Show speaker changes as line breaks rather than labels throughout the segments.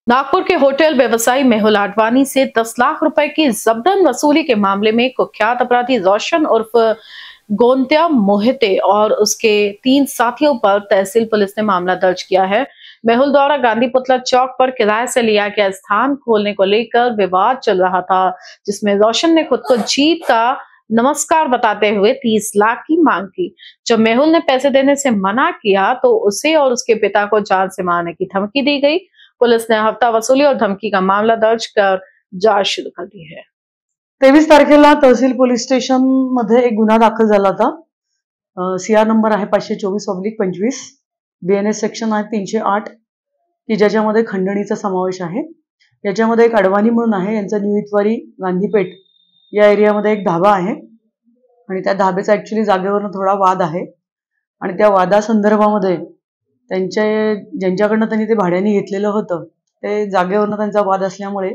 नागपुर के hotel व्यवसायी मेहुल आडवाणी से 10 लाख रुपए की जबरन वसूली के मामले में कुख्यात अपराधी रोशन उर्फ गोंत्या मोहिते और उसके 3 साथियों पर तहसील पुलिस ने मामला दर्ज किया है। मेहुल द्वारा गांधी पुतला चौक पर किराए से लिया गया स्थान खोलने को लेकर विवाद चल रहा था, जिसमें रोशन ने खुद को जीत का नमस्कार बताते हुए 30 लाख की मांग की। जब मेहुल ने पैसे देने से मना किया तो उसे और उसके पिता को जान से मारने की धमकी दी गई। पुलिस ने हफ्ता वसूली और धमकी का मामला दर्ज कर जांच शुरू कर दी है।
23 तारखेला तहसील पोलीस स्टेशन मध्ये एक गुन्हा दाखल झाला होता। सीआर नंबर आहे 524/25, बीएनएस सेक्शन आहे 308 की ज्याच्यामध्ये खंडणीचा समावेश आहे। याच्यामध्ये एक अडवाणी म्हणून आहे, यांचा न्यू इतवारी गांधीपेठ या एरियामध्ये एक धाबा आहे आणि त्या धाब्याचा ऍक्च्युअली जागेवरून थोडा वाद आहे आणि त्या वादासंदर्भामध्ये त्यांचे ज्यांच्याकडनं त्यांनी ते भाड्याने घेतलेलं होतं ते जागेवरून त्यांचा वाद असल्यामुळे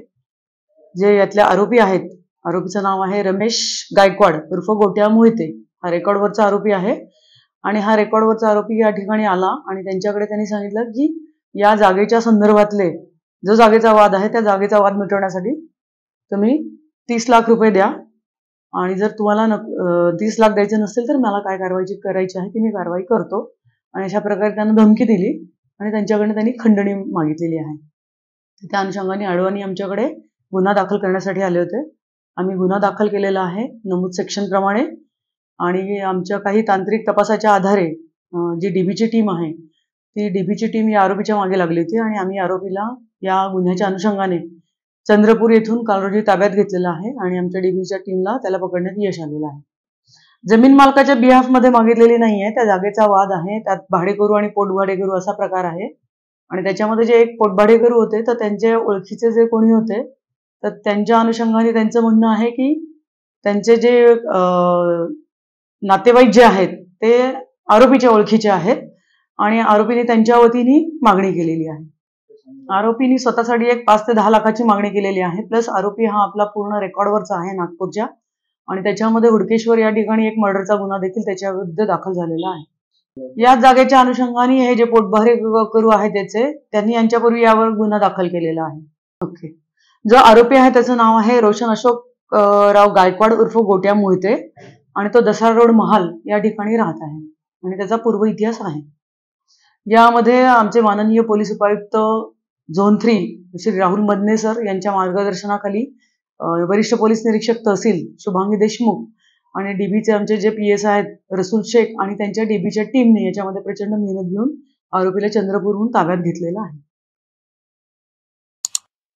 जे यातले आरोपी आहेत, आरोपीचं नाव आहे रमेश गायकवाड उर्फ गोट्या मोहिते, हा रेकॉर्डवरचा आरोपी आहे आणि हा रेकॉर्डवरचा आरोपी या ठिकाणी आला आणि त्यांच्याकडे त्यांनी सांगितलं की या जागेच्या संदर्भातले जो जागेचा वाद आहे त्या जागेचा वाद मिटवण्यासाठी तुम्ही 30 लाख रुपये द्या आणि जर तुम्हाला 30 लाख द्यायचे नसेल तर मला काय कारवाई करायची आहे ती मी कारवाई करतो आणि अशा प्रकारे त्यांना धमकी दिली आणि त्यांच्याकडे त्यांनी खंडणी मागितलेली आहे। त्या अनुषंगाने अडवाणी आमच्याकडे गुन्हा दाखल करण्यासाठी आले होते। आम्ही गुन्हा दाखल केलेला आहे नमूद सेक्शन प्रमाणे आणि आमच्या काही तांत्रिक तपासाच्या आधारे जी डीबीची टीम आहे ती डीबीची टीम या आरोपीच्या मागे लागली होती आणि आम्ही आरोपीला या गुन्ह्याच्या अनुषंगाने चंद्रपूर येथून काल रोजी ताब्यात घेतलेला आहे आणि आमच्या डीबीच्या टीमला त्याला पकडण्यात यश आलेलं आहे। जमीन मालकाच्या बिहाफ मध्ये मागितलेली नाहीये, त्या जागेचा वाद आहे, त्यात भाडेकरू आणि पोटभाडेकरू असा प्रकार आहे आणि त्याच्यामध्ये जे एक पोटभाडेकरू होते तर त्यांचे ओळखीचे जे कोणी होते तर त्यांच्या अनुषंगाने त्यांचं म्हणणं आहे की त्यांचे जे नातेवाईक जे आहेत ते आरोपीच्या ओळखीचे आहेत आणि आरोपीने त्यांच्या वतीने मागणी केलेली आहे। आरोपीने स्वतःसाठी एक 5 ते 10 लाखाची मागणी केलेली आहे, प्लस आरोपी हा आपला पूर्ण रेकॉर्डवरचा आहे नागपूरच्या आणि त्याच्यामध्ये हुडकेश्वर या ठिकाणी एक मर्डरचा गुन्हा देखील त्याच्या विरुद्ध दाखल झालेला आहे। या जागेच्या अनुषंगाने हे जे पोटभाडेकरू आहे त्यांनी यांच्यापूर्वी यावर गुन्हा दाखल केलेला आहे। ओके, जो आरोपी आहे त्याचं नाव आहे रोशन अशोक राव गायकवाड उर्फ गोट्या मोहिते आणि तो दसरा रोड महाल या ठिकाणी राहत आहे आणि त्याचा पूर्व इतिहास आहे। यामध्ये आमचे माननीय पोलीस उपायुक्त झोन 3 श्री राहुल मदने सर यांच्या मार्गदर्शनाखाली वरिष्ठ पोलीस निरीक्षक तहसील शुभांगी देशमुख आणि डीबीचे आमचे जे पीएस आहेत रसूल शेख आणि त्यांच्या डीबीच्या टीमने याच्यामध्ये प्रचंड मेहनत घेऊन आरोपीला चंद्रपूरहून ताब्यात घेतलेला आहे।